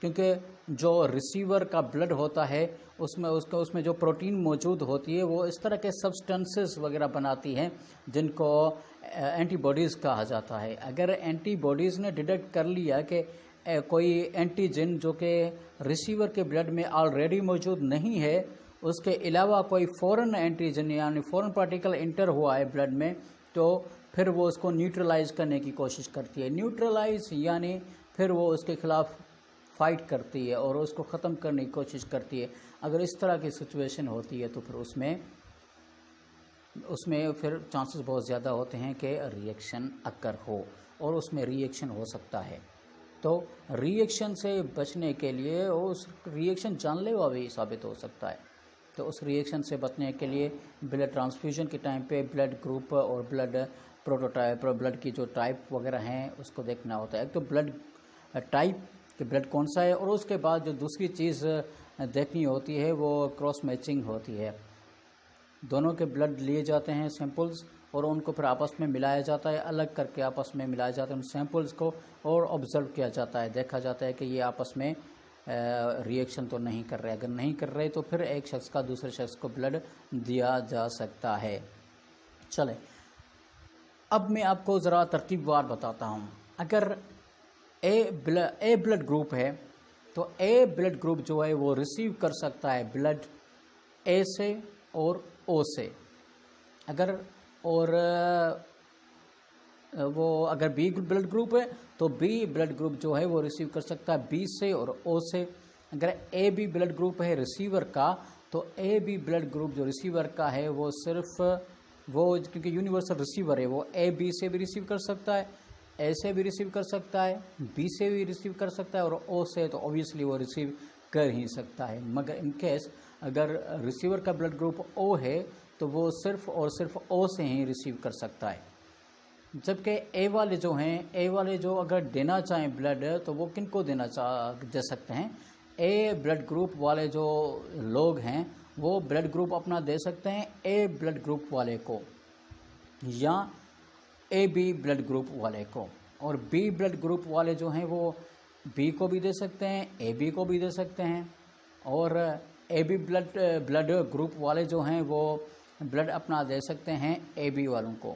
کیونکہ جو ریسیور کا بلڈ ہوتا ہے اس میں جو پروٹین موجود ہوتی ہے وہ اس طرح کے سبسٹنسز وغیرہ بناتی ہیں جن کو اینٹی باڈیز کہا جاتا ہے۔ اگر اینٹی باڈیز نے ڈیٹیکٹ کر لیا کہ کوئی اینٹیجن جو کہ ریسیور کے بلڈ میں آلریڈی موجود نہیں ہے، اس کے علاوہ کوئی فورن اینٹیجن یعنی فورن پارٹیکل انٹر ہوا ہے بلڈ میں، تو پھر وہ اس کو نیوٹرلائز کرنے کی کوشش کرتی ہے۔ نیوٹرلائز یعنی پھر وہ اس کے خلاف فائٹ کرتی ہے اور اس کو ختم کرنے کی کوشش کرتی ہے۔ اگر اس طرح کی سچویشن ہوتی ہے تو پھر اس میں پھر چانسز بہت زیادہ ہوتے ہیں کہ ری ایکشن اکر ہو، اور اس میں ری ایکشن ہو سکتا ہے۔ تو ری ایکشن سے بچنے کے لیے اس ری ایکشن جان لیوا بھی ثابت ہو سکتا ہے، تو اس ری ایکشن سے بچنے کے لیے بلڈ ٹرانسفیوژن کے ٹائم پہ بلڈ گروپ اور بلڈ پروٹوٹائپ اور بلڈ کی جو ٹائپ وغیرہ ہیں اس کو دیکھنا ہوتا ہے۔ ایک تو بلڈ ٹائپ کہ بلڈ کون سا ہے، اور اس کے بعد جو دوسری چیز دیکھنی ہوتی ہے وہ کراس میچنگ ہوتی ہے۔ دونوں کے بلڈ لیے جاتے ہیں سیمپلز، اور ان کو پھر آپس میں ملایا جاتا ہے، الگ کر کے آپس میں ملایا جاتا ہے ان سیمپلز کو، اور آبزرو کیا جاتا ہے، دیکھا جاتا ہے کہ یہ آپس میں ری ایکشن تو نہیں کر رہے۔ اگر نہیں کر رہے تو پھر ایک شخص کا دوسرے شخص کو بلڈ دیا جا سکتا ہے۔ چلیں اب میں آپ کو ذرا ترتیب وار بتاتا ہوں۔ اگر اے بلڈ گروپ ہے تو اے بلڈ گروپ جو ہے وہ ریسیو کر سکتا ہے بلڈ اے سے اور او سے۔ اگر بی بلڈ گروپ ہے تو بی بلڈ گروپ جو ہے وہ ریسیو کر سکتا ہے بی سے اور او سے۔ اگر اے بی بلڈ گروپ ہے ریسیور کا تو اے بی بلڈ گروپ جو ریسیور کا ہے وہ صرف وہ کیونکہ یونیورسل ریسیور ہے، وہ اے بی سے بھی ریسیو کر سکتا ہے، اے سے بھی ریسیو کر سکتا ہے، بی سے بھی ریسیو کر سکتا ہے، اور او سے تو اوبیسلی وہ ریسیو کر ہی سکتا ہے۔ مگر ان کیس اگر ریسیور کا بلڈ گروپ او ہے تو وہ صرف اور صرف او سے ہی ریسیو کر سکتا ہے۔ جبکہ اے والے جو ہیں، اے والے جو اگر دینا چاہیں بلڈ تو وہ کن کو دے سکتے ہیں؟ اے بلڈ گروپ والے جو لوگ ہیں وہ بلڈ گروپ اپنا دے سکتے ہیں اے بلڈ گروپ والے کو یا اے بی بلڈ گروپ والے کو، اور بی بلڈ گروپ والے جو ہیں وہ بی کو بھی دے سکتے ہیں، اے بی کو بھی دے سکتے ہیں، اور اے بی بلڈ گروپ والے جو ہیں وہ بلڈ اپنا دے سکتے ہیں اے بی والوں کو۔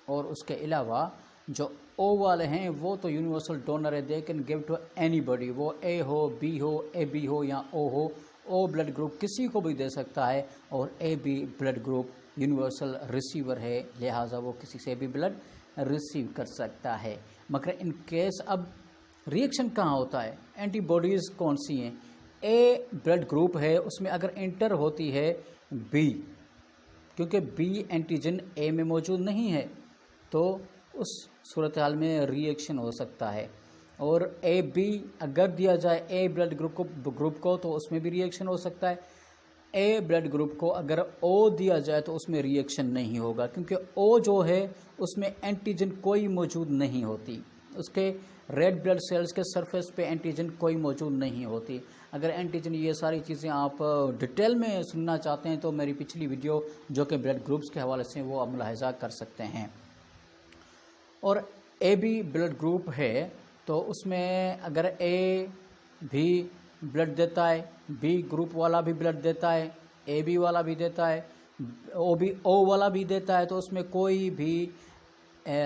اور اس کے علاوہ جو او والے ہیں وہ تو یونیورسل ڈونر ہے، دے کین گیو ٹو اینی باڈی، وہ A who, be who, a be ہو یا او ہو، او بلڈ گروپ کسی کو بھی دے سکتا ہے، اور A B blood group universal receiver ہے، لہٰذا وہ کسی سے بھی بلڈ ریسیو کر سکتا ہے۔ مگر ان کیس اب ری ایکشن کہاں ہوتا ہے؟ اینٹی باڈیز کون سی ہیں؟ اے بلڈ گروپ ہے، اس میں اگر انٹر ہوتی ہے بی، کیونکہ بی اینٹیجن اے میں موجود نہیں ہے تو اس صورتحال میں ری ایکشن ہو سکتا ہے، اور اے بی اگر دیا جائے اے بلڈ گروپ کو تو اس میں بھی ری ایکشن ہو سکتا ہے۔ اے بلڈ گروپ کو اگر او دیا جائے تو اس میں ری ایکشن نہیں ہوگا، کیونکہ او جو ہے اس میں اینٹیجن کوئی موجود نہیں ہوتی، اس کے ریڈ بلڈ سیلز کے سرفیس پہ اینٹیجن کوئی موجود نہیں ہوتی۔ اگر اینٹیجن یہ ساری چیزیں آپ ڈیٹیل میں سننا چاہتے ہیں تو میری پچھلی ویڈیو جو کہ بلڈ گروپس کے حوالے سے وہ آپ ملاحظہ کر سکتے ہیں۔ اور اے بی بلڈ گروپ ہے تو اس میں اگر اے بھی بلڈ دیتا ہے، بی گروپ والا بھی بلڈ دیتا ہے، اے بی والا بھی دیتا ہے، او والا بھی دیتا ہے، تو اس میں کوئی بھی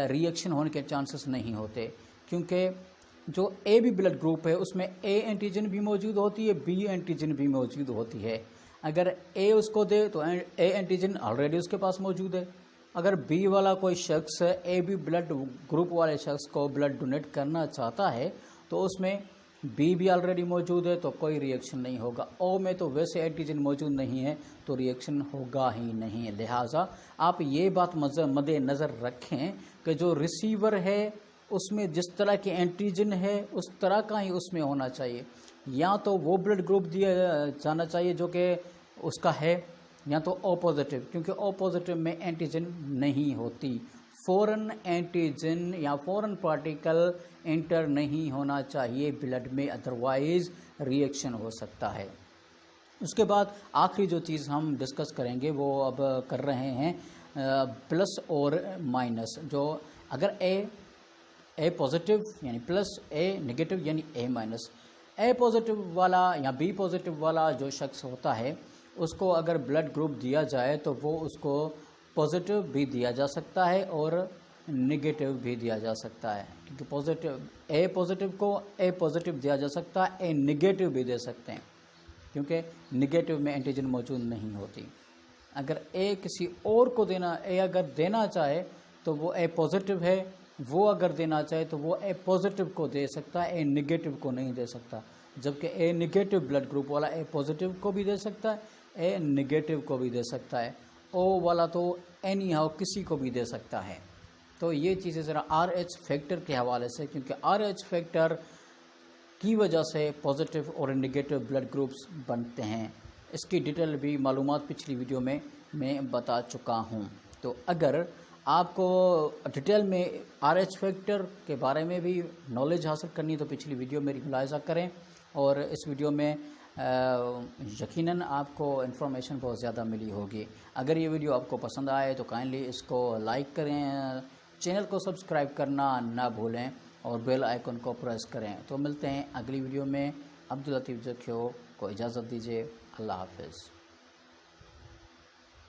ری ایکشن ہونے کے چانسز نہیں ہوتے، کیونکہ جو اے بی بلڈ گروپ ہے اس میں اے اینٹیجن بھی موجود ہوتی ہے، بی اینٹیجن بھی موجود ہوتی ہے۔ اگر اے اس کو دے تو اے اینٹیجن آلریڈی اس کے پاس موجود ہے، اگر بی والا کوئی شخص اے بی بلڈ گروپ والے شخص کو بلڈ ڈونیٹ کرنا چاہتا ہے تو اس میں بی بھی آلریڈی موجود ہے تو کوئی ری ایکشن نہیں ہوگا۔ او میں تو ویسے اینٹیجن موجود نہیں ہے تو ری ایکشن ہوگا ہی نہیں، لہٰذا آپ یہ بات مد نظر رکھیں کہ جو ریسیور ہے اس میں جس طرح کی اینٹیجن ہے اس طرح کا ہی اس میں ہونا چاہیے، یا تو وہ بلڈ گروپ دیا جانا چاہیے جو کہ اس کا ہے، یا تو او پازیٹیو، کیونکہ او پازیٹیو میں اینٹیجن نہیں ہوتی، فورن اینٹیجن یا فورن پارٹیکل انٹر نہیں ہونا چاہیے بلڈ میں، ادروائز ری ایکشن ہو سکتا ہے۔ اس کے بعد آخری جو چیز ہم ڈسکس کریں گے وہ اب کر رہے ہیں پلس اور مائنس، جو اگر اے پازیٹیو یعنی پلس، اے نگیٹو یعنی اے مائنس، اے پازیٹیو والا یا بی پازیٹیو والا جو شخص ہوتا ہے اس کو اگر بلڈ گروپ دیا جائے تو وہ اس کو پازیٹیو بھی دیا جا سکتا ہے اور نگیٹیو بھی دیا جا سکتا ہے، کیونکہ پازیٹیو اے پازیٹیو کو اے پازیٹیو دیا جا سکتا ہے، اے نگیٹیو بھی دے سکتے ہیں کیونکہ نگیٹیو میں اینٹیجن موجود نہیں ہوتی۔ اگر اے کسی اور کو اے اگر دینا چاہے تو وہ اے پازیٹیو ہے، وہ اگر دینا چاہے تو وہ اے پازیٹیو کو دے سکتا ہے، اے نگیٹیو کو نہیں دے سکتا، جبکہ اے نگیٹیو بلڈ گروپ والا اے پازیٹیو کو بھی دے سکتا ہے، اے نگیٹیو کو بھی دے سکتا ہے، او والا تو اینی ہاؤ کسی کو بھی دے سکتا ہے۔ تو یہ چیزیں ذرا آر ایچ فیکٹر کے حوالے سے، کیونکہ آر ایچ فیکٹر کی وجہ سے پازیٹیو اور نگیٹیو بلڈ گروپس بنتے ہیں، اس کی ڈیٹیل بھی معلومات پچھلی ویڈیو میں بتا چکا ہوں۔ تو اگر آپ کو ڈیٹیل میں آر ایچ فیکٹر کے بارے میں بھی نالج حاصل کرنی تو پچھلی ویڈیو میری ملاحظہ کریں، اور اس ویڈیو میں یقیناً آپ کو انفارمیشن بہت زیادہ ملی ہوگی۔ اگر یہ ویڈیو آپ کو پسند آئے تو کائنڈلی اس کو لائک کریں، چینل کو سبسکرائب کرنا نہ بھولیں اور بیل آئیکن کو پریس کریں۔ تو ملتے ہیں اگلی ویڈیو میں۔ عبداللطیف زکیو کو اجازت دیجیے، اللہ حافظ۔